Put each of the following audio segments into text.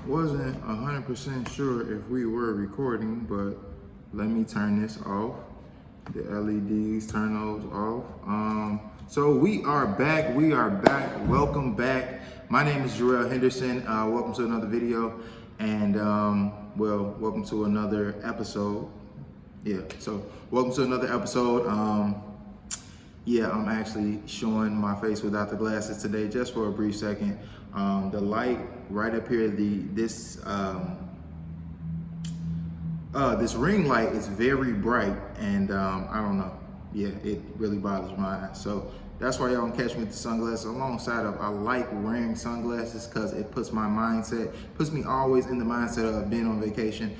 Wasn't 100% sure if we were recording, but let me turn this off. The LEDs, turn those off. So we are back. Welcome back. My name is Jarrel Henderson. Welcome to another video, and welcome to another episode. Welcome to another episode. I'm actually showing my face without the glasses today, just for a brief second. The light right up here, this ring light is very bright, and I don't know. Yeah, it really bothers my eyes. So that's why y'all can catch me with the sunglasses alongside of, I like wearing sunglasses because it puts puts me always in the mindset of being on vacation,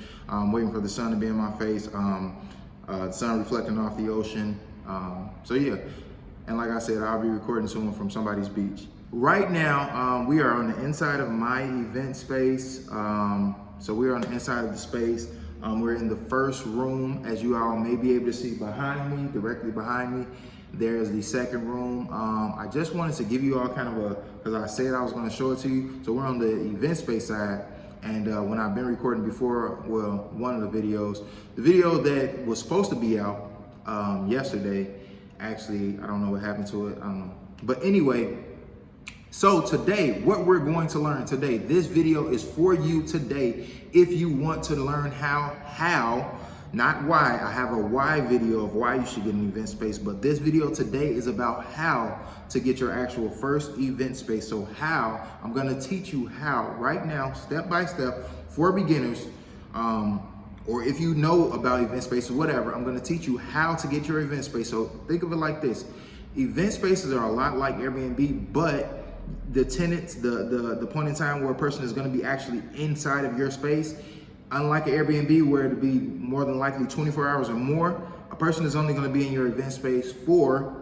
waiting for the sun to be in my face, the sun reflecting off the ocean. And like I said, I'll be recording soon from somebody's beach. Right now, we are on the inside of my event space. So we're on the inside of the space. We're in the first room, as you all may be able to see behind me, directly behind me. There's the second room. I just wanted to give you all kind of because I said I was going to show it to you. So we're on the event space side. And when I've been recording before, one of the videos, the video that was supposed to be out yesterday, actually, I don't know what happened to it. I don't know. But anyway, so today, what we're going to learn today, this video is for you today. If you want to learn how, not why. I have a why video of why you should get an event space, but this video today is about how to get your actual first event space. So how, I'm gonna teach you how right now, step by step, for beginners, or if you know about event spaces, whatever, I'm gonna teach you how to get your event space. So think of it like this. Event spaces are a lot like Airbnb, but the tenants, the point in time where a person is gonna be actually inside of your space, unlike an Airbnb where it'll be more than likely 24 hours or more, a person is only gonna be in your event space for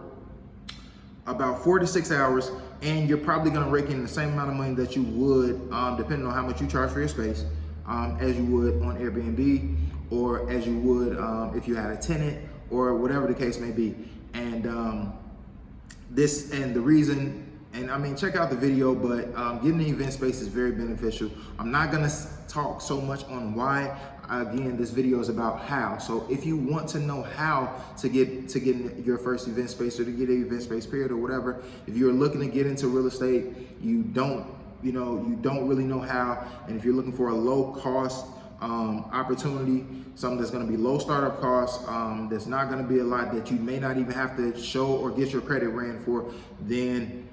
about 4 to 6 hours, and you're probably gonna rake in the same amount of money that you would, depending on how much you charge for your space, as you would on Airbnb, or as you would if you had a tenant, or whatever the case may be. And the reason, and I mean, check out the video, but getting an event space is very beneficial. I'm not gonna talk so much on why. Again, this video is about how. So if you want to know how to get your first event space, or to get an event space period, or whatever, if you're looking to get into real estate, you don't really know how, and if you're looking for a low cost opportunity, something that's going to be low startup costs, that's not going to be a lot, that you may not even have to show or get your credit ran for, then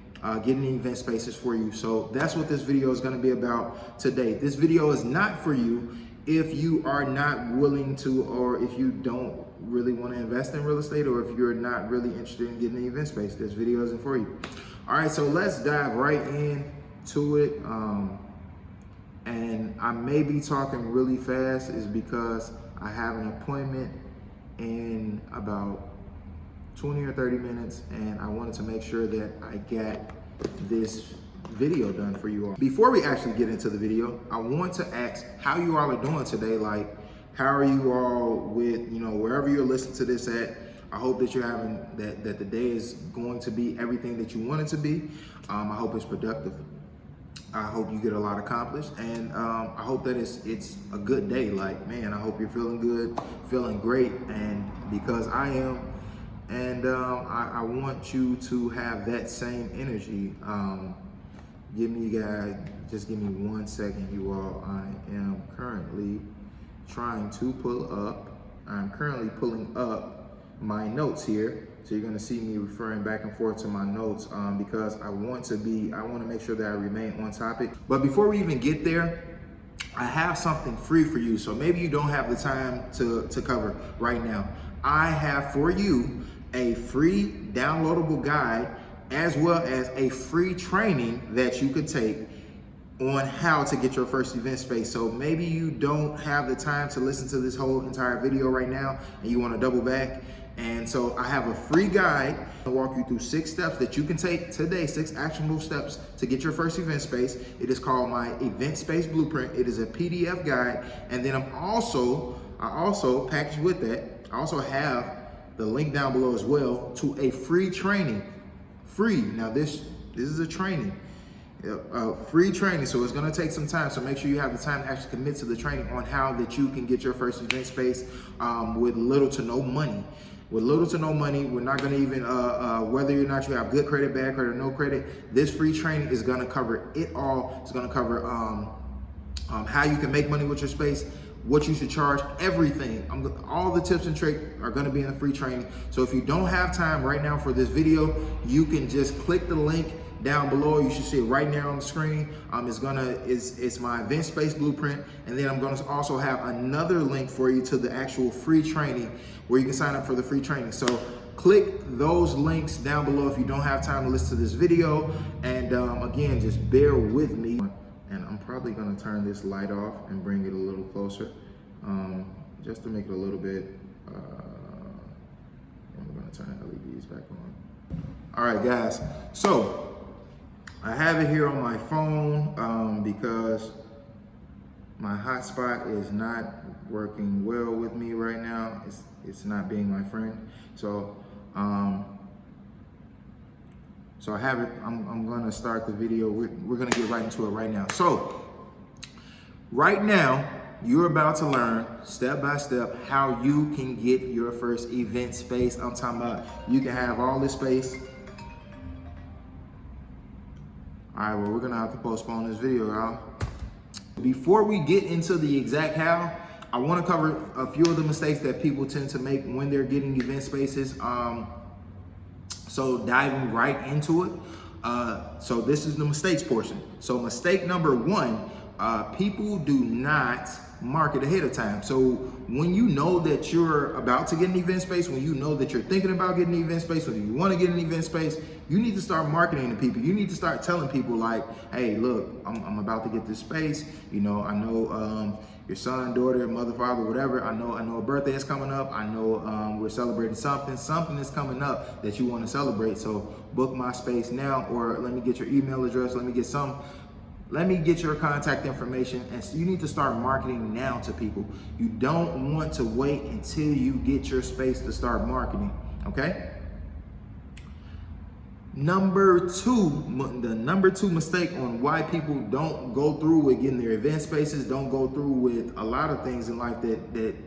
getting event spaces for you. So that's what this video is going to be about today. This video is not for you if you are not willing to, or if you don't really want to invest in real estate, or if you're not really interested in getting an event space. This video isn't for you. All right, so let's dive right into it. And I may be talking really fast is because I have an appointment in about 20 or 30 minutes, and I wanted to make sure that I got this video done for you all. Before we actually get into the video, I want to ask how you all are doing today. Like, how are you all with, wherever you're listening to this at? I hope that you're having, that the day is going to be everything that you want it to be. I hope it's productive. I hope you get a lot accomplished, and I hope that it's a good day. Like, man, I hope you're feeling good, feeling great, and because I am, and I want you to have that same energy. Just give me 1 second, you all. I am currently trying to I'm currently pulling up my notes here. So you're gonna see me referring back and forth to my notes because I want to make sure that I remain on topic. But before we even get there, I have something free for you. So maybe you don't have the time to cover right now. I have for you a free downloadable guide, as well as a free training that you could take on how to get your first event space. So maybe you don't have the time to listen to this whole entire video right now, and you wanna double back. And so I have a free guide to walk you through 6 steps that you can take today, 6 actionable steps to get your first event space. It is called my Event Space Blueprint. It is a PDF guide. And then I also packaged with that, I also have the link down below as well to a free training. Free. Now this is a training. Free training, so it's going to take some time, so make sure you have the time to actually commit to the training on how that you can get your first event space with little to no money. With little to no money, we're not going to even, whether or not you have good credit, bad credit, or no credit, this free training is going to cover it all. It's going to cover how you can make money with your space, what you should charge, everything. All the tips and tricks are going to be in the free training. So if you don't have time right now for this video, you can just click the link down below. You should see it right now on the screen. It's my event space blueprint, and then I'm going to also have another link for you to the actual free training where you can sign up for the free training. So click those links down below if you don't have time to listen to this video. And again, just bear with me. And I'm probably going to turn this light off and bring it a little closer, just to make it a little bit. I'm going to turn the LEDs back on. All right, guys. So I have it here on my phone because my hotspot is not working well with me right now. It's not being my friend. So so I have it. I'm gonna start the video. We're gonna get right into it right now. So right now, you're about to learn step by step how you can get your first event space. I'm talking about you can have all this space. All right, well, we're gonna have to postpone this video, y'all. Before we get into the exact how, I wanna cover a few of the mistakes that people tend to make when they're getting event spaces. So diving right into it. So this is the mistakes portion. So mistake number one, people do not market ahead of time. So when you know that you're about to get an event space, when you know that you're thinking about getting an event space, when you want to get an event space, you need to start marketing to people. You need to start telling people like, hey, look, I'm about to get this space. You know, I know your son, daughter, mother, father, whatever. I know a birthday is coming up. I know we're celebrating something. Something is coming up that you want to celebrate. So book my space now, or let me get your email address. Let me get your contact information. And so you need to start marketing now to people. You don't want to wait until you get your space to start marketing, okay? The number two mistake on why people don't go through with getting their event spaces, don't go through with a lot of things in life that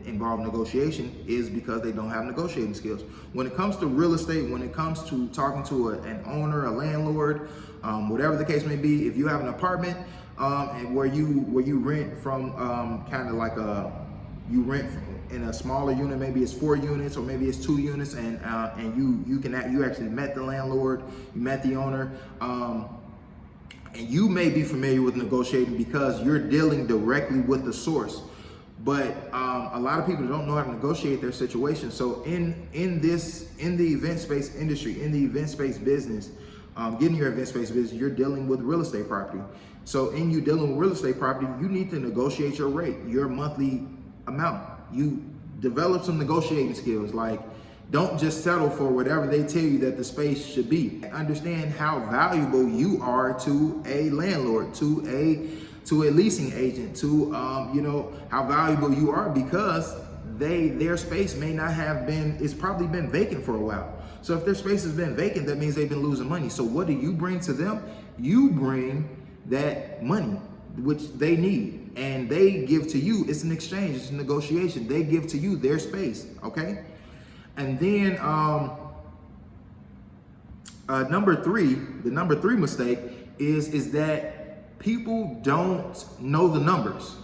involve negotiation, is because they don't have negotiating skills. When it comes to real estate, when it comes to talking to an owner, a landlord, whatever the case may be, if you have an apartment and where you rent from kind of like you rent in a smaller unit, maybe it's 4 units or maybe it's 2 units, and you actually met the landlord, you met the owner, and you may be familiar with negotiating because you're dealing directly with the source. But a lot of people don't know how to negotiate their situation. So in the event space industry, in the event space business, getting your event space business, you're dealing with real estate property. So in you dealing with real estate property, you need to negotiate your rate, your monthly amount. You develop some negotiating skills. Like, don't just settle for whatever they tell you that the space should be. Understand how valuable you are to a landlord, to a leasing agent, to you know, how valuable you are, because their space may not have been, it's probably been vacant for a while. So if their space has been vacant, that means they've been losing money. So what do you bring to them? You bring that money, which they need, and they give to you. It's an exchange, it's a negotiation. They give to you their space, okay? And then the number three mistake is that people don't know the numbers.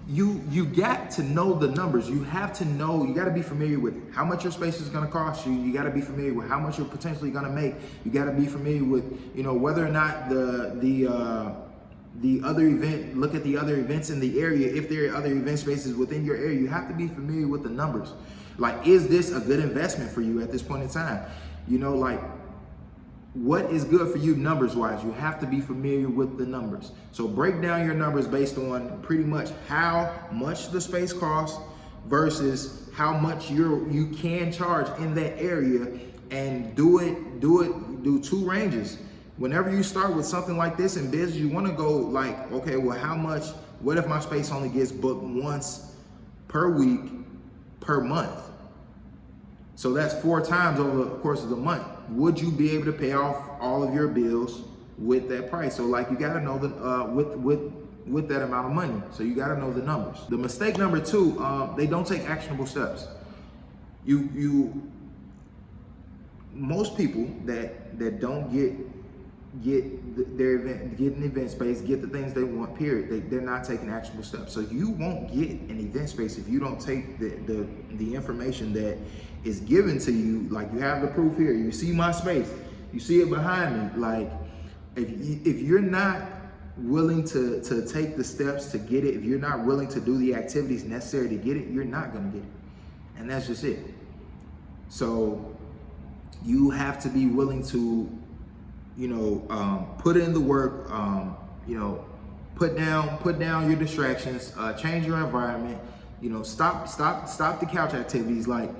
You got to know the numbers. You have to know, you got to be familiar with how much your space is going to cost you. You got to be familiar with how much you're potentially going to make. You got to be familiar with, you know, whether or not the other event, look at the other events in the area. If there are other event spaces within your area, you have to be familiar with the numbers. Like, is this a good investment for you at this point in time? You know, like, what is good for you numbers wise? You have to be familiar with the numbers. So break down your numbers based on pretty much how much the space costs versus how much you can charge in that area, and do 2 ranges. Whenever you start with something like this in business, you want to go like, okay, well, what if my space only gets booked once per week per month? So that's 4 times over the course of the month. Would you be able to pay off all of your bills with that price. So like you got to know the with that amount of money. So you got to know the numbers. The mistake number 2, they don't take actionable steps. Most people that don't get an event space, get the things they want, period, they're not taking actionable steps. So you won't get an event space if you don't take the information that is given to you. Like, you have the proof here, you see my space, you see it behind me. Like, if you're not willing to take the steps to get it, if you're not willing to do the activities necessary to get it, you're not going to get it. And that's just it. So you have to be willing to, put in the work, put down your distractions, change your environment, stop the couch activities. Like,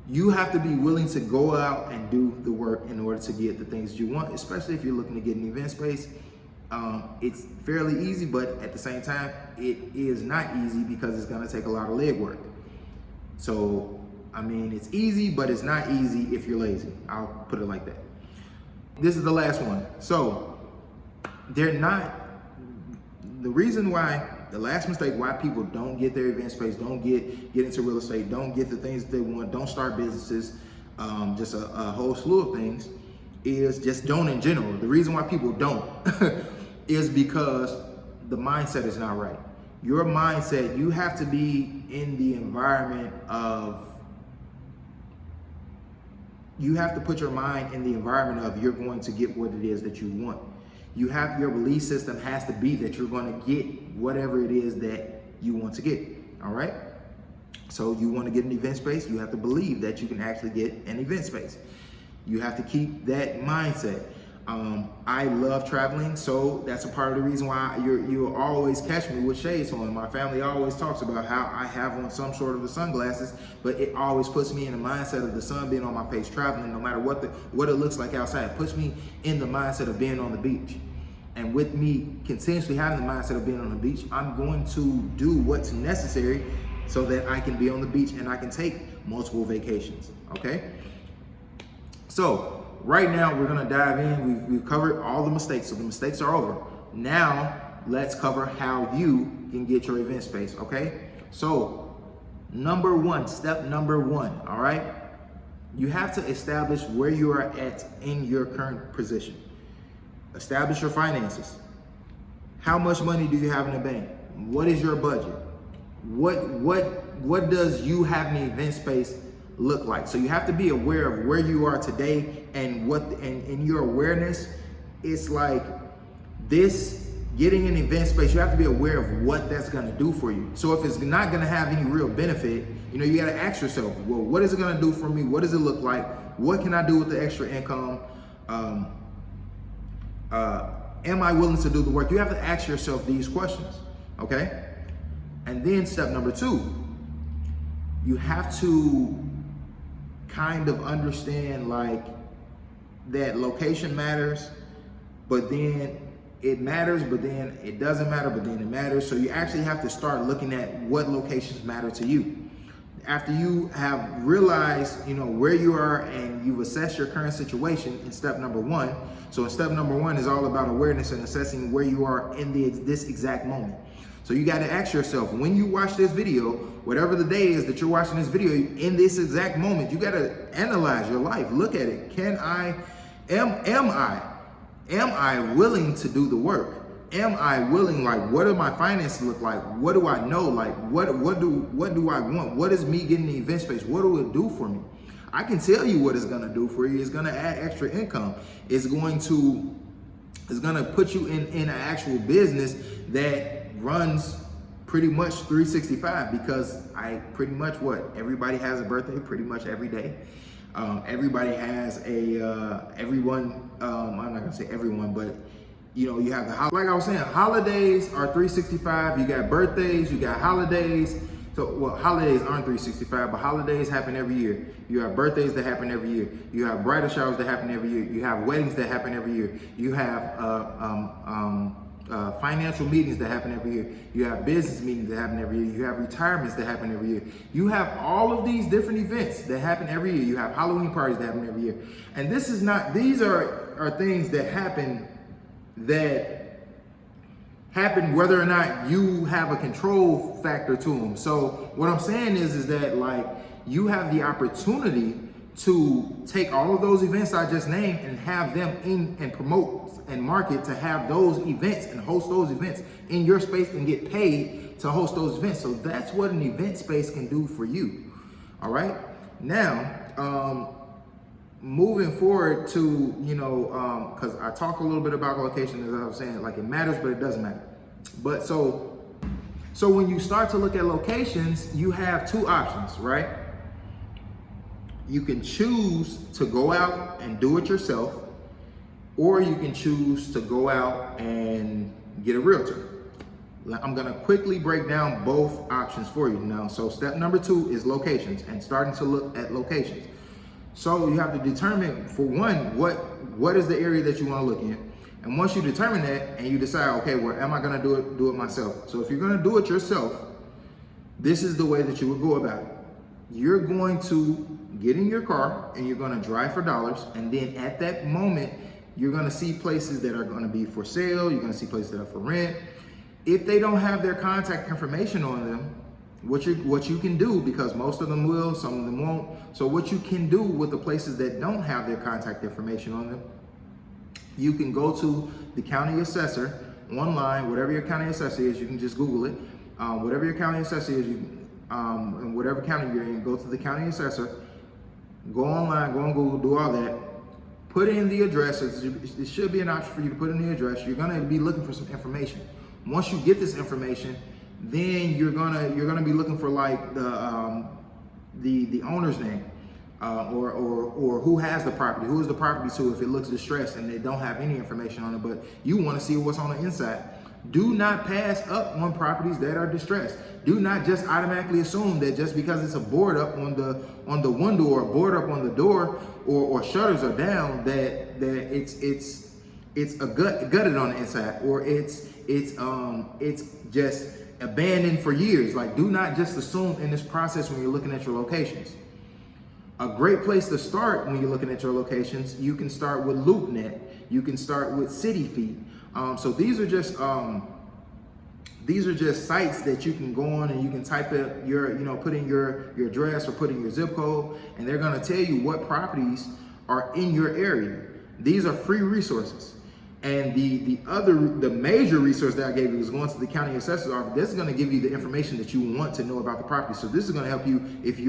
you have to be willing to go out and do the work in order to get the things you want, especially if you're looking to get an event space. It's fairly easy, but at the same time, it is not easy because it's gonna take a lot of leg work. So, I mean, it's easy, but it's not easy if you're lazy. I'll put it like that. This is the last one. So, the reason why, the last mistake why people don't get their event space, don't get into real estate, don't get the things that they want, don't start businesses, just a whole slew of things, is just don't in general. The reason why people don't is because the mindset is not right. Your mindset, you have to be in the environment of, you have to put your mind in the environment of, you're going to get what it is that you want. Your belief system has to be that you're going to get whatever it is that you want to get. All right. So you want to get an event space, you have to believe that you can actually get an event space. You have to keep that mindset. I love traveling, so that's a part of the reason why you'll always catch me with shades on. My family always talks about how I have on some sort of the sunglasses, but it always puts me in the mindset of the sun being on my face, traveling, no matter what it looks like outside. It puts me in the mindset of being on the beach. And with me continuously having the mindset of being on the beach, I'm going to do what's necessary so that I can be on the beach and I can take multiple vacations, okay? So right now we're gonna dive in. We've covered all the mistakes, so the mistakes are over. Now let's cover how you can get your event space, okay? So step number one, all right? You have to establish where you are at in your current position. Establish your finances. How much money do you have in the bank? What is your budget? What does you having an event space look like? So you have to be aware of where you are today, and in your awareness, it's like this, getting an event space, you have to be aware of what that's gonna do for you. So if it's not gonna have any real benefit, you gotta ask yourself, well, what is it gonna do for me? What does it look like? What can I do with the extra income? Am I willing to do the work? You have to ask yourself these questions, okay? And then step number 2, you have to kind of understand like that location matters, but then it matters, but then it doesn't matter, but then it matters. So you actually have to start looking at what locations matter to you. After you have realized, where you are and you've assessed your current situation in step number 1. So in step number 1 is all about awareness and assessing where you are in this exact moment. So you got to ask yourself, when you watch this video, whatever the day is that you're watching this video, in this exact moment, you got to analyze your life. Look at it. Am I willing to do the work? Am I willing? Like, what do my finances look like? What do I know? Like, what do I want? What is me getting the event space? What do it do for me? I can tell you what it's gonna do for you. It's gonna add extra income. It's gonna put you in an actual business that runs pretty much 365, because everybody has a birthday pretty much every day. Everybody has I'm not gonna say everyone, but you have like I was saying, holidays are 365. You got birthdays, you got holidays. So, holidays aren't 365, but holidays happen every year. You have birthdays that happen every year. You have bridal showers that happen every year. You have weddings that happen every year. You have financial meetings that happen every year. You have business meetings that happen every year. You have retirements that happen every year. You have all of these different events that happen every year. You have Halloween parties that happen every year. And these are things that happen that happen whether or not you have a control factor to them. So what I'm saying is that like you have the opportunity to take all of those events I just named and have them in and promote and market to have those events and host those events in your space and get paid to host those events. So that's what an event space can do for you. All right. Now, moving forward to, because I talk a little bit about location, as I was saying, like it matters, but it doesn't matter. But so when you start to look at locations, you have two options, right? You can choose to go out and do it yourself, or you can choose to go out and get a realtor. I'm gonna quickly break down both options for you now. So step number 2 is locations and starting to look at locations. So you have to determine, for one, what is the area that you wanna look in. And once you determine that and you decide, okay, well, am I gonna do it myself? So if you're gonna do it yourself, this is the way that you would go about it. You're going to get in your car and you're gonna drive for dollars. And then at that moment, you're gonna see places that are gonna be for sale. You're gonna see places that are for rent. If they don't have their contact information on them, what you can do, because most of them will, some of them won't. So what you can do with the places that don't have their contact information on them, you can go to the county assessor online, whatever your county assessor is, you can just Google it. Whatever your county assessor is, in whatever county you're in, go to the county assessor, go online, go on Google, do all that. Put in the address. It should be an option for you to put in the address. You're gonna be looking for some information. Once you get this information, then you're gonna be looking for like the owner's name, or who has the property, who is the property to if it looks distressed and they don't have any information on it, but you want to see what's on the inside. Do not pass up on properties that are distressed. Do not just automatically assume that just because it's a board up on the window or a board up on the door or shutters are down that it's gutted on the inside, or it's just abandoned for years. Like, do not just assume in this process when you're looking at your locations. A great place to start when you're looking at your locations, you can start with LoopNet. You can start with City Feet. So these are just sites that you can go on and you can type in put in your address or put in your zip code, and they're going to tell you what properties are in your area. These are free resources. And the major resource that I gave you is going to the county assessor's office. This is going to give you the information that you want to know about the property. So this is going to help you if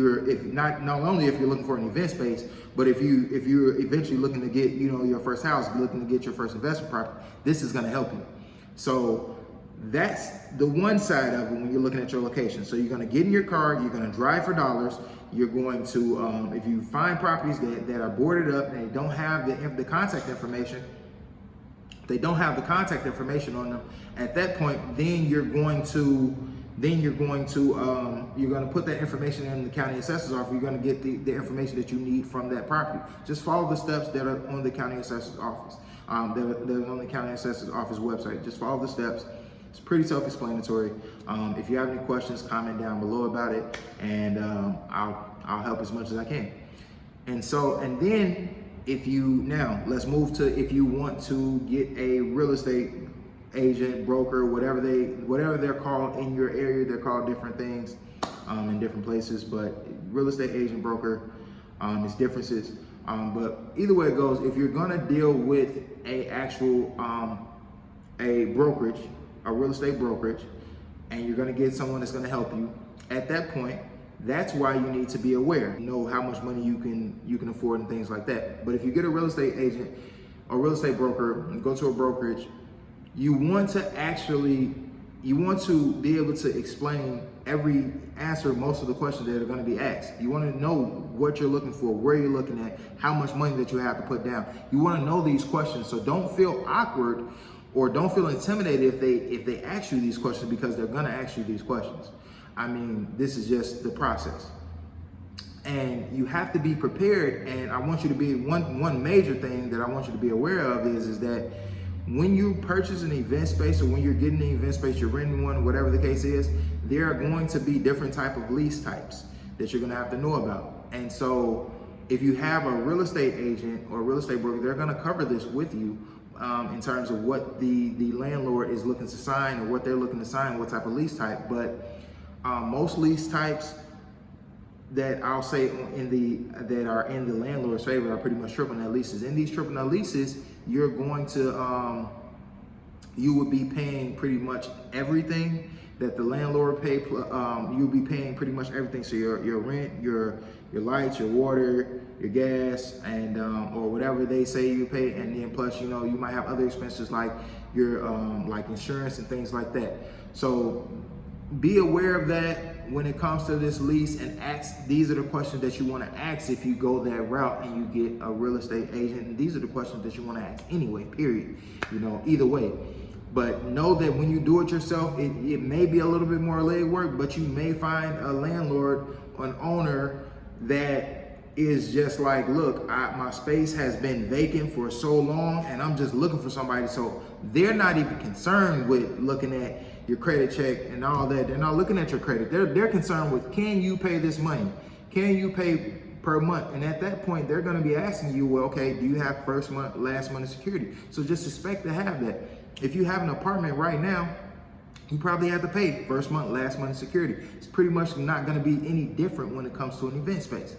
not only if you're looking for an event space, but if you're eventually looking to get your first house, looking to get your first investment property, this is going to help you. So that's the one side of it when you're looking at your location. So you're going to get in your car, you're going to drive for dollars. You're going to if you find properties that are boarded up and they don't have the contact information. They don't have the contact information on them. At that point, then you're going to put that information in the county assessor's office. You're going to get the information that you need from that property. Just follow the steps that are on the county assessor's office, that are on the county assessor's office website. Just follow the steps. It's pretty self-explanatory. If you have any questions, comment down below about it, and I'll help as much as I can. And then. Let's move to if you want to get a real estate agent, broker, whatever they're called in your area. They're called different things in different places, but real estate agent, broker, is differences. But either way it goes, if you're gonna deal with a brokerage, a real estate brokerage, and you're gonna get someone that's gonna help you, at that point, that's why you need to be aware, know how much money you can afford and things like that. But if you get a real estate agent or real estate broker and go to a brokerage, you want to be able to answer most of the questions that are going to be asked. You want to know what you're looking for, where you're looking at, how much money that you have to put down. You want to know these questions, so don't feel awkward or don't feel intimidated if they ask you these questions, because they're going to ask you these questions. I mean, this is just the process. And you have to be prepared. And I want you to be, one major thing that I want you to be aware of is that when you purchase an event space, or when you're getting an event space, you're renting one, whatever the case is, there are going to be different type of lease types that you're gonna have to know about. And so if you have a real estate agent or a real estate broker, they're gonna cover this with you. in terms of what the landlord is looking to sign or what they're looking to sign, what type of lease type. But most lease types that I'll say that are in the landlord's favor are pretty much triple net leases. In these triple net leases, you're going to you would be paying pretty much everything that the landlord pay. You'll be paying pretty much everything. So your rent, your lights, your water, your gas, and or whatever they say you pay, and then plus you might have other expenses like your like insurance and things like that. So be aware of that when it comes to this lease, and ask. These are the questions that you want to ask if you go that route and you get a real estate agent. And these are the questions that you want to ask anyway. Period. Either way. But know that when you do it yourself, it may be a little bit more legwork, but you may find a landlord, an owner that is just like, look, my space has been vacant for so long and I'm just looking for somebody. So they're not even concerned with looking at your credit check and all that. They're not looking at your credit. They're concerned with, can you pay this money? Can you pay per month? And at that point, they're going to be asking you, well, okay, do you have first month, last month of security? So just expect to have that. If you have an apartment right now, you probably have to pay first month, last month of security. It's pretty much not going to be any different when it comes to an event space.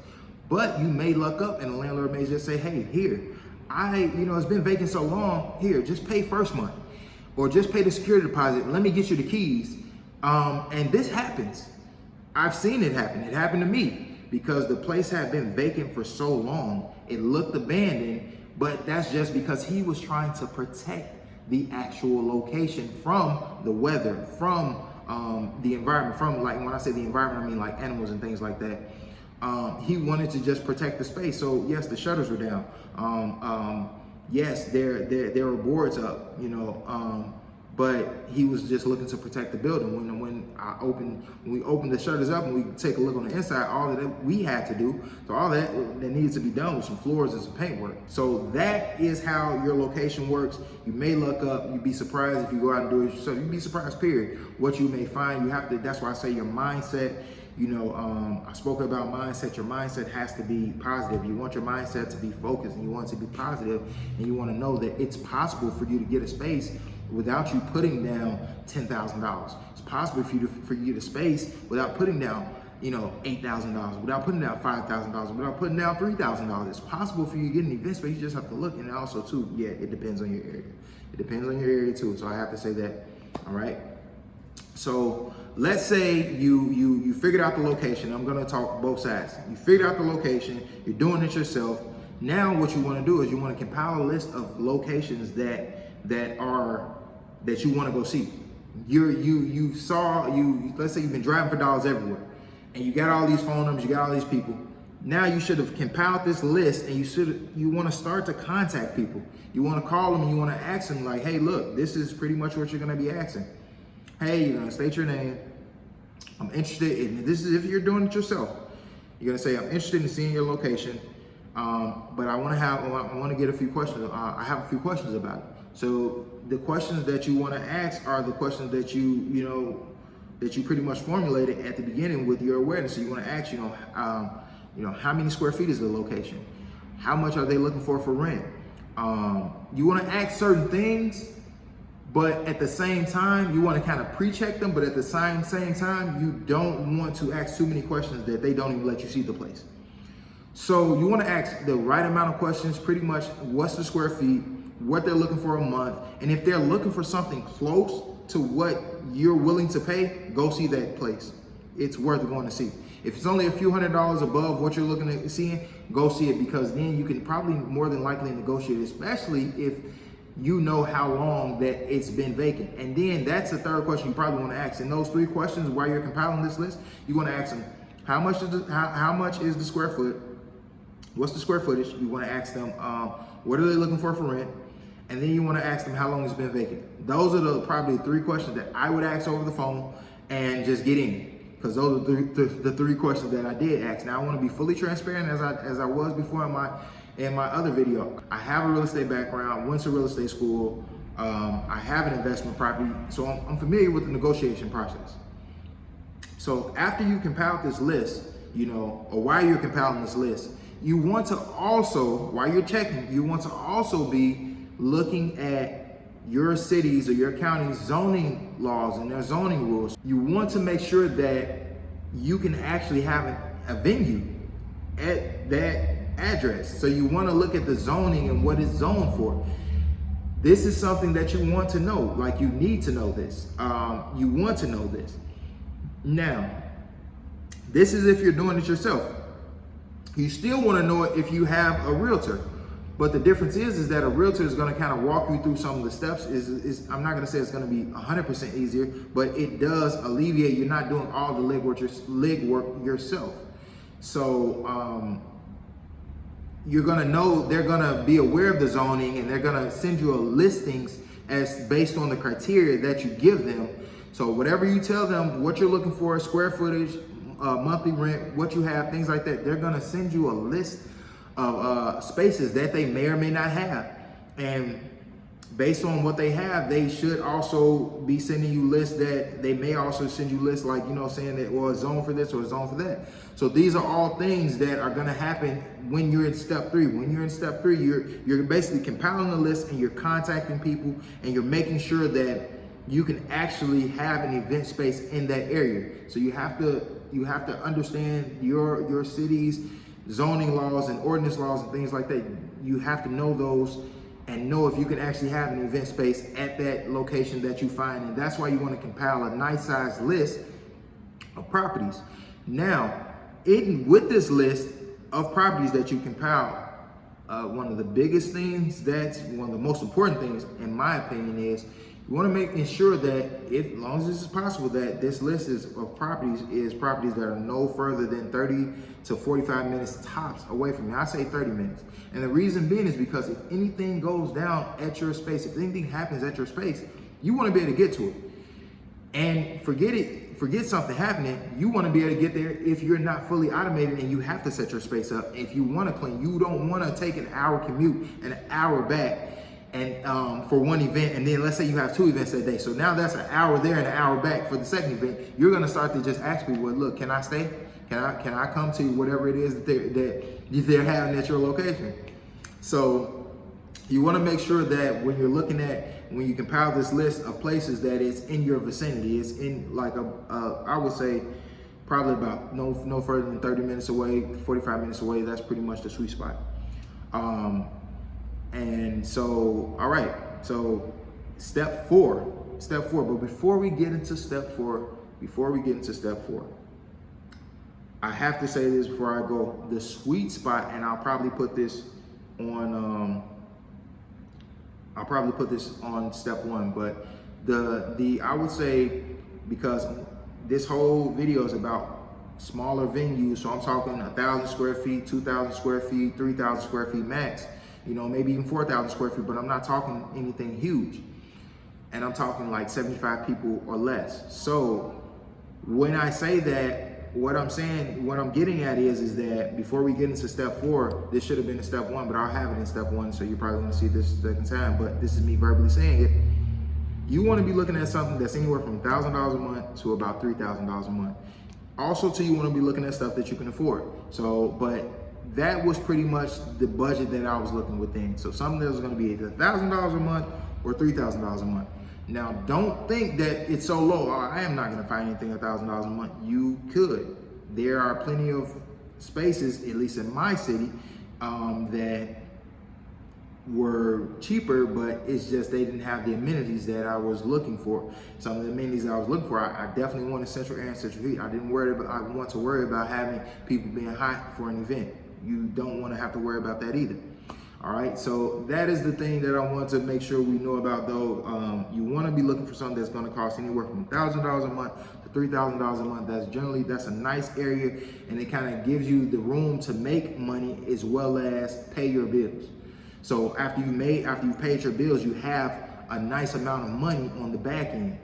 But you may luck up and the landlord may just say, hey, here, it's been vacant so long, here, just pay first month or just pay the security deposit. Let me get you the keys. And this happens. I've seen it happen. It happened to me because the place had been vacant for so long. It looked abandoned, but that's just because he was trying to protect the actual location from the weather, from the environment, from, like, when I say the environment, I mean like animals and things like that. He wanted to just protect the space. So yes, the shutters were down. Yes, there were boards up, but he was just looking to protect the building. When we opened the shutters up and we take a look on the inside, all that we had to do, so all that needs to be done with some floors and some paintwork. So that is how your location works. You may look up, you'd be surprised if you go out and do it yourself. You'd be surprised, period, what you may find. You have to, that's why I say your mindset. I spoke about mindset. Your mindset has to be positive. You want your mindset to be focused and you want it to be positive, and you want to know that it's possible for you to get a space without you putting down $10,000. It's possible for you to get a space without putting down, $8,000, without putting down $5,000, without putting down $3,000. It's possible for you to get an event space. You just have to look. And also too, yeah, it depends on your area. It depends on your area too. So I have to say that. All right. So let's say you figured out the location. I'm going to talk both sides. You figured out the location. You're doing it yourself. Now what you want to do is you want to compile a list of locations that you want to go see. Let's say you've been driving for dollars everywhere and you got all these phone numbers, you got all these people. Now you should have compiled this list, and you want to start to contact people. You want to call them and you want to ask them like, hey, look, this is pretty much what you're going to be asking. Hey, you're going to state your name. I'm interested in, this is if you're doing it yourself. You're going to say, I'm interested in seeing your location. But I want to get a few questions. I have a few questions about it. So the questions that you want to ask are the questions that you pretty much formulated at the beginning with your awareness. So you want to ask, how many square feet is the location? How much are they looking for rent? You want to ask certain things, but at the same time, you want to kind of pre-check them. But at the same time, you don't want to ask too many questions that they don't even let you see the place. So you want to ask the right amount of questions, pretty much what's the square feet, what they're looking for a month. And if they're looking for something close to what you're willing to pay, go see that place. It's worth going to see. If it's only a few $100s above what you're looking at seeing, go see it, because then you can probably more than likely negotiate, especially if you know how long that it's been vacant. And then that's the third question you probably want to ask. In those three questions, while you're compiling this list, you want to ask them, how much is the square foot? What's the square footage? You want to ask them, what are they looking for rent? And then you want to ask them how long it's been vacant. Those are probably three questions that I would ask over the phone and just get in, because those are the three questions that I did ask. Now I want to be fully transparent as I was before in my other video. I have a real estate background, went to real estate school. I have an investment property, so I'm familiar with the negotiation process. So after you compile this list, or while you're compiling this list, you want to also, while you're checking, you want to also be looking at your cities or your county's zoning laws and their zoning rules, you want to make sure that you can actually have a venue at that address. So you want to look at the zoning and what it's zoned for. This is something that you want to know. Like, you need to know this. You want to know this. Now, this is if you're doing it yourself. You still want to know it if you have a realtor. But the difference is that a realtor is going to kind of walk you through some of the steps. I'm not going to say it's going to be 100% easier, but it does alleviate. You're not doing all the legwork yourself. So you're going to know, they're going to be aware of the zoning, and they're going to send you a listings as based on the criteria that you give them. So whatever you tell them, what you're looking for, square footage, monthly rent, what you have, things like that, they're going to send you a list of spaces that they may or may not have. And based on what they have, they should also be sending you lists that they may also send you lists like, saying that, well, a zone for this or a zone for that. So these are all things that are going to happen when you're in step 3. When you're in step 3, you're basically compiling a list, and you're contacting people, and you're making sure that you can actually have an event space in that area. So you have to understand your city's zoning laws and ordinance laws and things like that. You have to know those and know if you can actually have an event space at that location that you find. And that's why you want to compile a nice sized list of properties. Now, with this list of properties that you compile, one of the biggest things, that's one of the most important things in my opinion, is you want to make sure that, as long as this is possible, that this list of properties that are no further than 30 to 45 minutes tops away from you. I say 30 minutes. And the reason being is because if anything goes down at your space, if anything happens at your space, you want to be able to get to it. And forget something happening, you want to be able to get there if you're not fully automated and you have to set your space up. If you want to clean, you don't want to take an hour commute and an hour back and for one event, and then let's say you have 2 events that day. So now that's an hour there and an hour back for the second event. You're gonna start to just ask people, well, look, can I stay? Can I come to whatever it is that they're having at your location? So you wanna make sure that when you compile this list of places, that it's in your vicinity. It's in like I would say probably about no further than 30 minutes away, 45 minutes away. That's pretty much the sweet spot. And so, all right, so step four, but before we get into step four, I have to say this before I go. The sweet spot, and I'll probably put this on step 1, but I would say, because this whole video is about smaller venues, so I'm talking 1,000 square feet, 2,000 square feet, 3,000 square feet max, maybe even 4,000 square feet, but I'm not talking anything huge. And I'm talking like 75 people or less. So when I say that, what I'm getting at is that before we get into step 4, this should have been in step 1, but I'll have it in step 1, so you're probably gonna see this second time, but this is me verbally saying it. You wanna be looking at something that's anywhere from $1,000 a month to about $3,000 a month. Also, too, you wanna be looking at stuff that you can afford. So, but that was pretty much the budget that I was looking within. So something that was gonna be either $1,000 a month or $3,000 a month. Now, don't think that it's so low. I am not gonna find anything $1,000 a month. You could. There are plenty of spaces, at least in my city, that were cheaper, but it's just they didn't have the amenities that I was looking for. Some of the amenities that I was looking for, I definitely wanted central air and central heat. I want to worry about having people being hot for an event. You don't want to have to worry about that either. All right, so that is the thing that I want to make sure we know about, though. You want to be looking for something that's going to cost anywhere from $1,000 a month to $3,000 a month. That's a nice area, and it kind of gives you the room to make money as well as pay your bills. So after you've paid your bills, you have a nice amount of money on the back end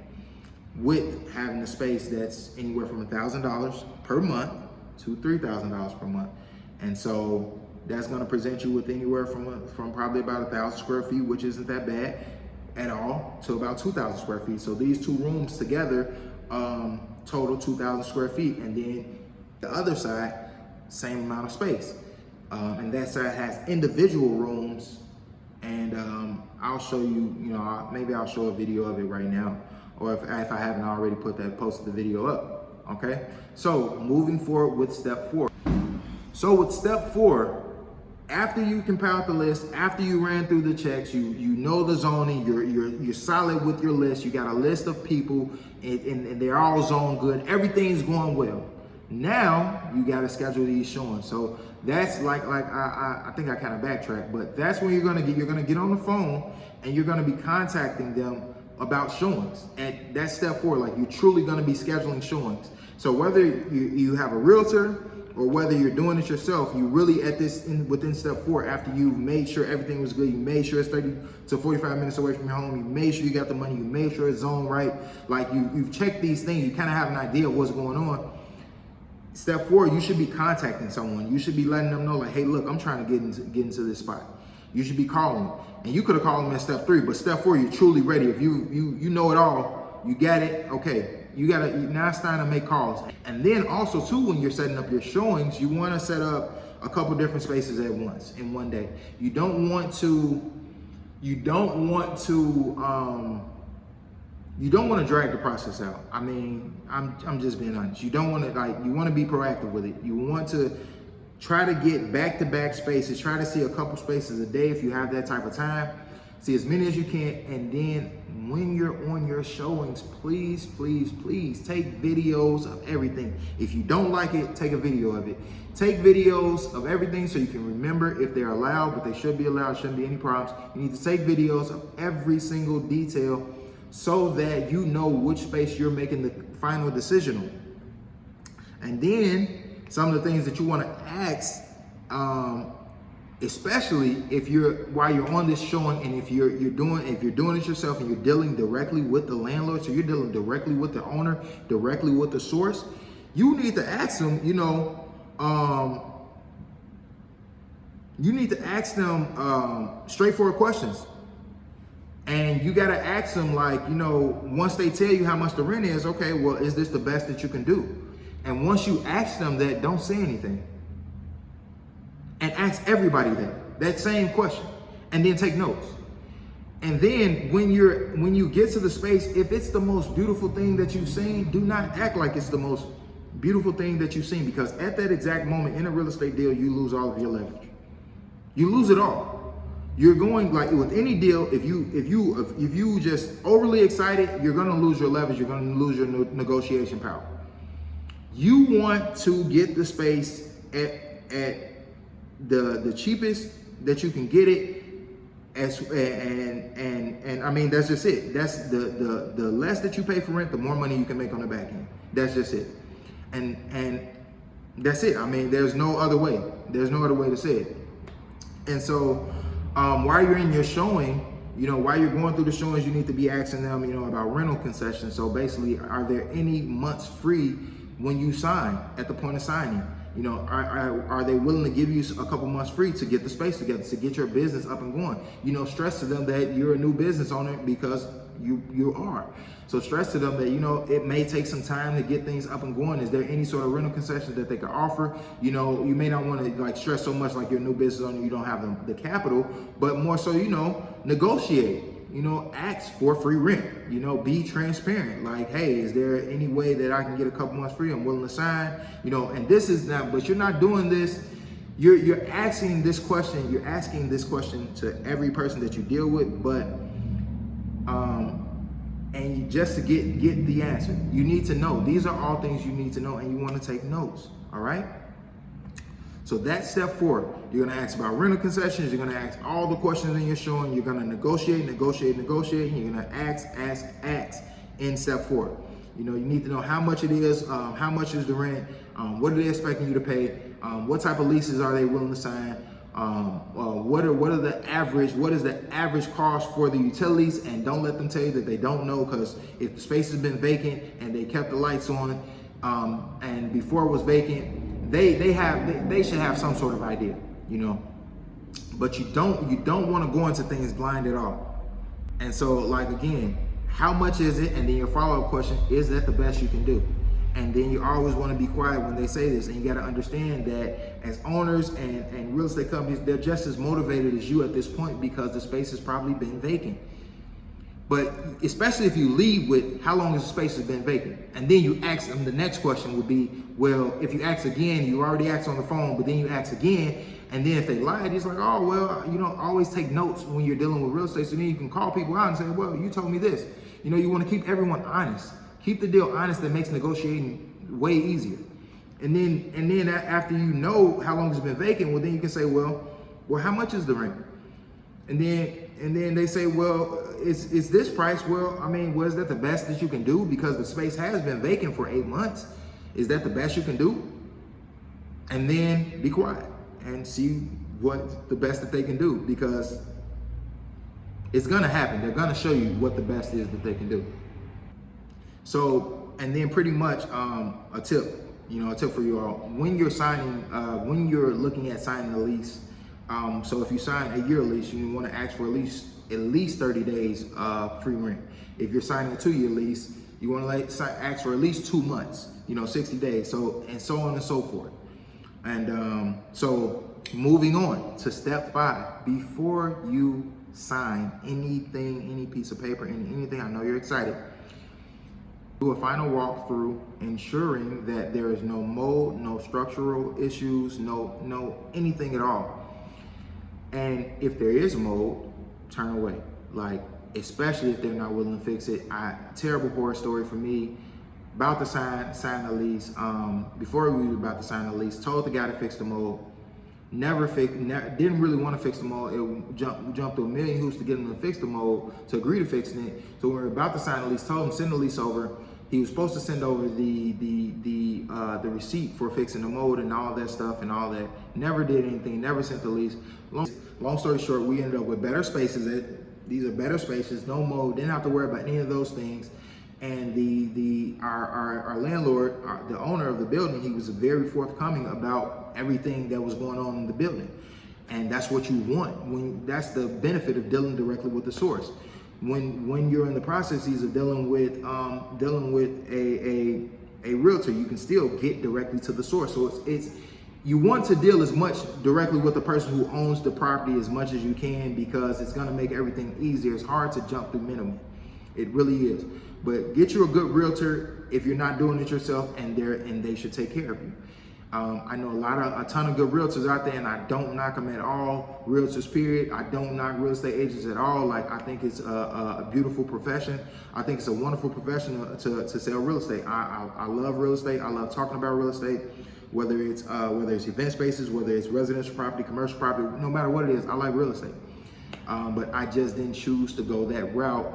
with having a space that's anywhere from $1,000 per month to $3,000 per month. And so that's going to present you with anywhere from probably about 1,000 square feet, which isn't that bad at all, to about 2,000 square feet. So these 2 rooms together total 2,000 square feet. And then the other side, same amount of space. And that side has individual rooms And I'll show you, maybe I'll show a video of it right now, or if I haven't already posted the video up, okay? So moving forward with step 4. So with step 4, after you compiled the list, after you ran through the checks, you know the zoning, you're solid with your list, you got a list of people, and they're all zoned good, everything's going well. Now you got to schedule these showings. So that's like I think I kind of backtracked, but that's when you're gonna get on the phone and you're gonna be contacting them about showings. And that's step 4. Like, you're truly gonna be scheduling showings. So whether you have a realtor or whether you're doing it yourself, you really within step 4, after you've made sure everything was good, you made sure it's 30 to 45 minutes away from your home, you made sure you got the money, you made sure it's zoned right, like you've checked these things, you kind of have an idea of what's going on. Step 4, you should be contacting someone. You should be letting them know, like, hey, look, I'm trying to get into this spot. You should be calling them. And you could have called them in step 3, but step 4, you're truly ready. If you know it all, you got it, okay. Now it's time to make calls. And then also too, when you're setting up your showings, you want to set up a couple different spaces at once in one day. You don't want to drag the process out. I mean, I'm just being honest. You don't want to, you want to be proactive with it. You want to try to get back-to-back spaces. Try to see a couple spaces a day if you have that type of time. See as many as you can, and then when you're on your showings, please, please, please take videos of everything. If you don't like it, take a video of it. Take videos of everything so you can remember if they're allowed, but they should be allowed, shouldn't be any problems. You need to take videos of every single detail so that you know which space you're making the final decision on. And then some of the things that you want to ask, especially while you're on this showing, and if you're doing it yourself and you're dealing directly with the landlord, so you're dealing directly with the owner, directly with the source, you need to ask them, straightforward questions. And you got to ask them, like, once they tell you how much the rent is, okay, well, is this the best that you can do? And once you ask them that, don't say anything. And ask everybody that same question, and then take notes. And then when you get to the space, if it's the most beautiful thing that you've seen, do not act like it's the most beautiful thing that you've seen, because at that exact moment in a real estate deal, you lose all of your leverage. You lose it all. You're going, like with any deal, if you just overly excited, you're gonna lose your leverage. You're gonna lose your negotiation power. You want to get the space at the cheapest that you can get it, and I mean, that's just it. That's the less that you pay for rent, the more money you can make on the back end. That's just it. And that's it. I mean, there's no other way. There's no other way to say it. And so while you're in your showing, while you're going through the showings, you need to be asking them, about rental concessions. So basically, are there any months free when you sign, at the point of signing? Are they willing to give you a couple months free to get the space together, to get your business up and going? Stress to them that you're a new business owner, because you are. So stress to them that, it may take some time to get things up and going. Is there any sort of rental concessions that they could offer? You may not want to stress so much like you're a new business owner, you don't have the capital, but more so, negotiate. Ask for free rent, be transparent. Like, hey, is there any way that I can get a couple months free? I'm willing to sign, and this is not, but you're not doing this. You're asking this question. You're asking this question to every person that you deal with, but, and just to get the answer, you need to know. These are all things you need to know, and you want to take notes. All right. So that's step 4. You're gonna ask about rental concessions. You're gonna ask all the questions in your showing. You're gonna negotiate. And you're gonna ask in step 4. You need to know how much it is, how much is the rent, what are they expecting you to pay, what type of leases are they willing to sign, what is the average cost for the utilities, and don't let them tell you that they don't know, because if the space has been vacant and they kept the lights on, and before it was vacant, they should have some sort of idea, but you don't want to go into things blind at all. And so, like, again, how much is it? And then your follow-up question, is that the best you can do? And then you always want to be quiet when they say this. And you got to understand that as owners and real estate companies, they're just as motivated as you at this point because the space has probably been vacant. But especially if you lead with how long has the space has been vacant, and then you ask them, the next question would be, well, if you ask again, you already asked on the phone, but then you ask again, and then if they lied, it's like, oh, well, you don't always take notes when you're dealing with real estate, so then you can call people out and say, well, you told me this. You want to keep everyone honest. Keep the deal honest. That makes negotiating way easier. And then after you know how long it's been vacant, well, then you can say, well, how much is the rent? And then they say, well, it's this price. Well, I mean, was that the best that you can do? Because the space has been vacant for 8 months. Is that the best you can do? And then be quiet and see what the best that they can do, because it's gonna happen. They're gonna show you what the best is that they can do. So, and then pretty much a tip for you all, when you're signing, when you're looking at signing a lease, so if you sign a year lease, you want to ask for at least 30 days free rent. If you're signing a 2-year lease, you want to ask for at least 2 months, 60 days, so on and so forth. And so moving on to step 5, before you sign anything, any piece of paper, anything, I know you're excited, do a final walkthrough, ensuring that there is no mold, no structural issues, no anything at all. And if there is mold, turn away. Like, especially if they're not willing to fix it. Terrible horror story for me. About to sign a lease. Before we were about to sign a lease, told the guy to fix the mold. Didn't really want to fix the mold. We jumped through a million hoops to get him to fix the mold, to agree to fixing it. So when we were about to sign a lease, told him send the lease over. He was supposed to send over the receipt for fixing the mold and all that stuff and all that. Never did anything. Never sent the lease. Long story short, we ended up with better spaces. These are better spaces, no mold. Didn't have to worry about any of those things. And our landlord, the owner of the building, he was very forthcoming about everything that was going on in the building. And that's what you want. That's the benefit of dealing directly with the source. When you're in the processes of dealing with a realtor, you can still get directly to the source. So it's you want to deal as much directly with the person who owns the property as much as you can, because it's going to make everything easier. It's hard to jump through middlemen. It really is. But get you a good realtor if you're not doing it yourself, and they should take care of you. I know a ton of good realtors out there, and I don't knock them at all. Realtors, period. I don't knock real estate agents at all. Like, I think it's a beautiful profession. I think it's a wonderful profession to sell real estate. I love real estate. I love talking about real estate, whether it's event spaces, whether it's residential property, commercial property, no matter what it is, I like real estate. But I just didn't choose to go that route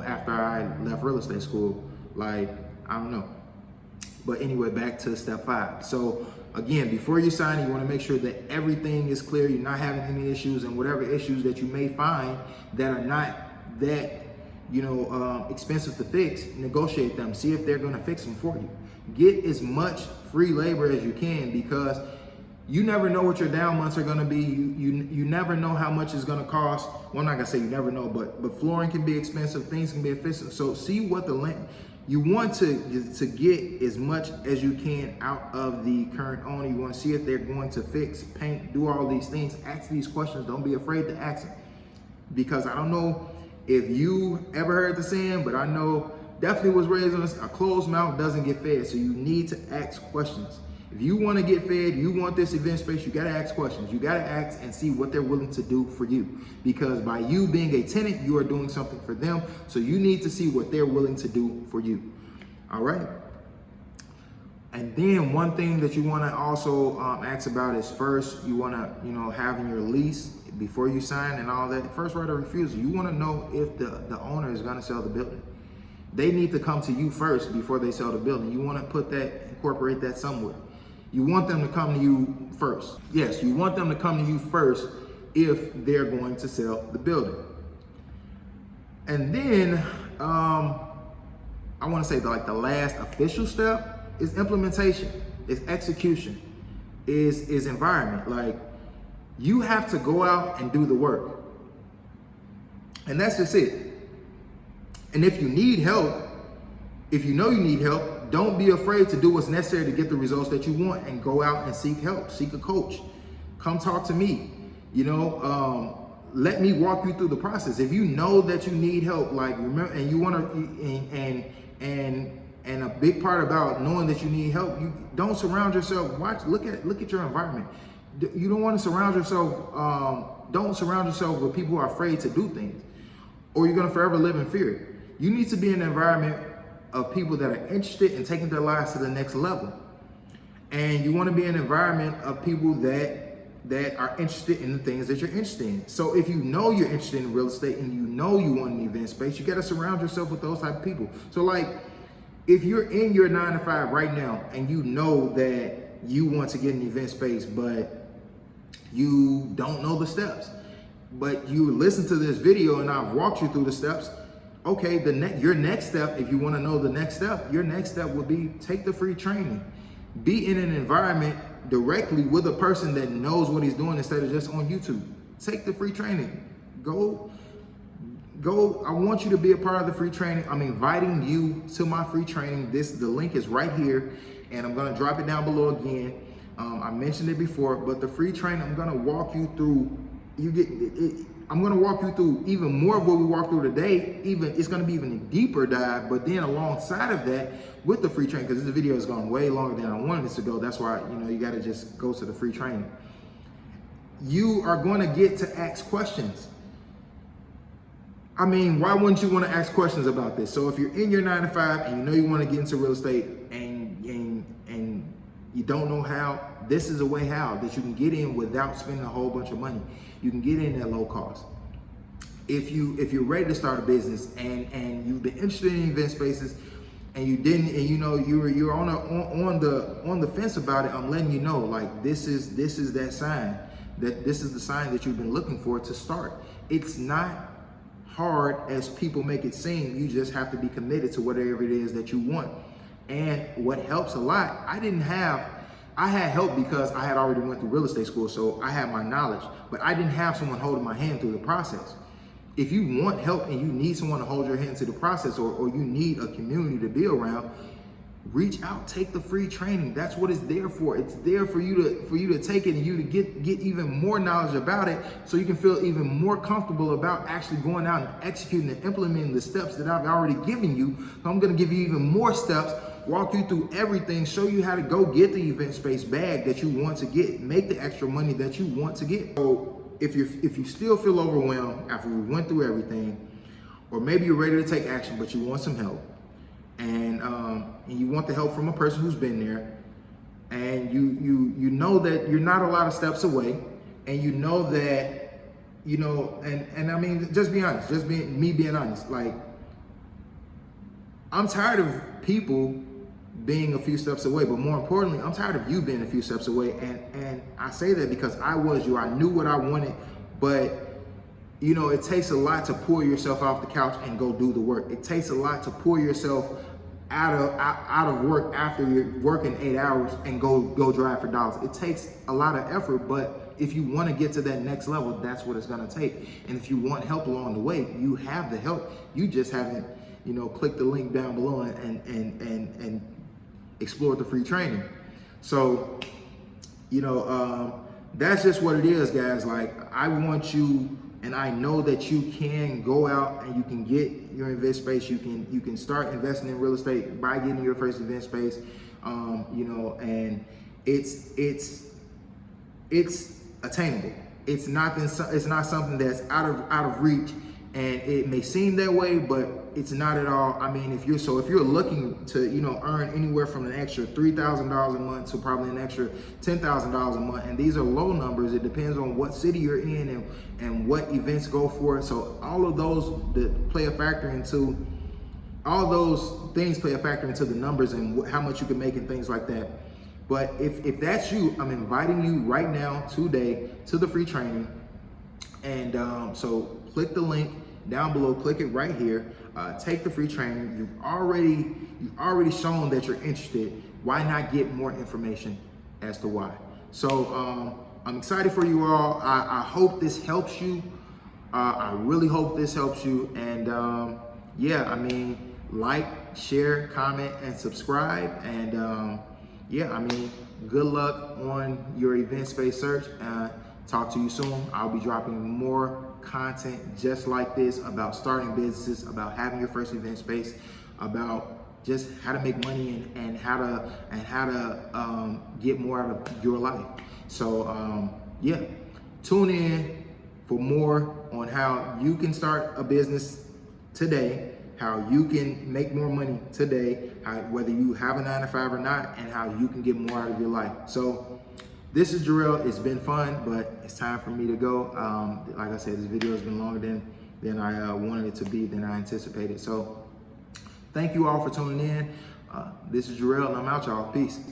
after I left real estate school. Like, I don't know. But anyway, back to step 5. So again, before you sign, you want to make sure that everything is clear. You're not having any issues, and whatever issues that you may find that are not that, expensive to fix, negotiate them. See if they're going to fix them for you. Get as much free labor as you can, because you never know what your down months are going to be. You never know how much it's going to cost. Well, I'm not going to say you never know, but flooring can be expensive. Things can be expensive. So see what you want to get as much as you can out of the current owner. You want to see if they're going to fix, paint, do all these things. Ask these questions. Don't be afraid to ask them, because I don't know if you ever heard the saying, but I know definitely was raised on a closed mouth doesn't get fed. So you need to ask questions. If you want to get fed, you want this event space, you got to ask questions. You got to ask and see what they're willing to do for you. Because by you being a tenant, you are doing something for them. So you need to see what they're willing to do for you. All right. And then one thing that you want to also ask about is, first, you want to, have in your lease before you sign and all that, first right of refusal. You want to know if the owner is going to sell the building. They need to come to you first before they sell the building. You want to incorporate that somewhere. You want them to come to you first. Yes, you want them to come to you first if they're going to sell the building. And then I want to say the last official step is implementation, is execution, is environment. Like, you have to go out and do the work. And that's just it. And if you need help, if you know you need help, don't be afraid to do what's necessary to get the results that you want, and go out and seek help, seek a coach. Come talk to me. Let me walk you through the process. If you know that you need help, like, remember, and you want to, and a big part about knowing that you need help, you don't surround yourself. Look at your environment. You don't want to surround yourself. Don't surround yourself with people who are afraid to do things, or you're gonna forever live in fear. You need to be in an environment of people that are interested in taking their lives to the next level, and you want to be in an environment of people that are interested in the things that you're interested in. So if you know you're interested in real estate and you know you want an event space, you got to surround yourself with those type of people. So like, if you're in your 9 to 5 right now and you know that you want to get an event space, but you don't know the steps, but you listen to this video and I've walked you through the steps, okay, your next step, if you want to know the next step, your next step would be take the free training. Be in an environment directly with a person that knows what he's doing instead of just on YouTube. Take the free training. Go. I want you to be a part of the free training. I'm inviting you to my free training. The link is right here, and I'm gonna drop it down below again. I mentioned it before, but the free training, I'm gonna walk you through. I'm gonna walk you through even more of what we walked through today. It's gonna be even a deeper dive, but then alongside of that, with the free training, because this video has gone way longer than I wanted it to go. That's why, you gotta just go to the free training. You are gonna get to ask questions. I mean, why wouldn't you want to ask questions about this? So if you're in your 9 to 5 and you know you want to get into real estate and you don't know how, this is a way how that you can get in without spending a whole bunch of money. You can get in at low cost. If you're ready to start a business and you've been interested in event spaces and you didn't, and you're on the fence about it, I'm letting you know, like, this is that sign, that this is the sign that you've been looking for to start. It's not hard as people make it seem. You just have to be committed to whatever it is that you want. And what helps a lot, I had help because I had already went through real estate school, so I had my knowledge, but I didn't have someone holding my hand through the process. If you want help and you need someone to hold your hand through the process, or you need a community to be around, reach out, take the free training. That's what it's there for. It's there for you to take it and you to get even more knowledge about it, so you can feel even more comfortable about actually going out and executing and implementing the steps that I've already given you. So I'm going to give you even more steps, walk you through everything, show you how to go get the event space bag that you want to get, make the extra money that you want to get. So if you still feel overwhelmed after we went through everything, or maybe you're ready to take action but you want some help, and you want the help from a person who's been there, and you know that you're not a lot of steps away, and you know that, and I mean, just be honest, being honest, like, I'm tired of people being a few steps away, but more importantly, I'm tired of you being a few steps away. And I say that because I was you. I knew what I wanted, but it takes a lot to pull yourself off the couch and go do the work. It takes a lot to pull yourself out of work after you're working 8 hours and go drive for dollars. It takes a lot of effort, but if you want to get to that next level, that's what it's going to take. And if you want help along the way, you have the help. You just haven't, click the link down below and explore the free training. So, that's just what it is, guys. Like, I want you, and I know that you can go out and you can get your event space. You can start investing in real estate by getting your first event space. And it's attainable. It's not something that's out of reach, and it may seem that way, but it's not at all. I mean, if you're looking to, earn anywhere from an extra $3,000 a month to probably an extra $10,000 a month, and these are low numbers. It depends on what city you're in and what events go for. So all of those that play a factor into, all those things play a factor into the numbers and how much you can make and things like that. But if that's you, I'm inviting you right now, today, to the free training. And so click the link down below, click it right here, take the free training. You've already shown that you're interested. Why not get more information as to why? So I'm excited for you all. I hope this helps you. I really hope this helps you. And yeah, I mean, like, share, comment, and subscribe. And yeah, I mean, good luck on your event space search. Talk to you soon. I'll be dropping more content just like this about starting businesses, about having your first event space, about just how to make money and how to get more out of your life. So yeah, tune in for more on how you can start a business today, how you can make more money today, whether you have a 9-to-5 or not, and how you can get more out of your life. So this is Jarrel. It's been fun, but it's time for me to go. Like I said, this video has been longer than I wanted it to be, than I anticipated. So thank you all for tuning in. This is Jarrel, and I'm out, y'all. Peace.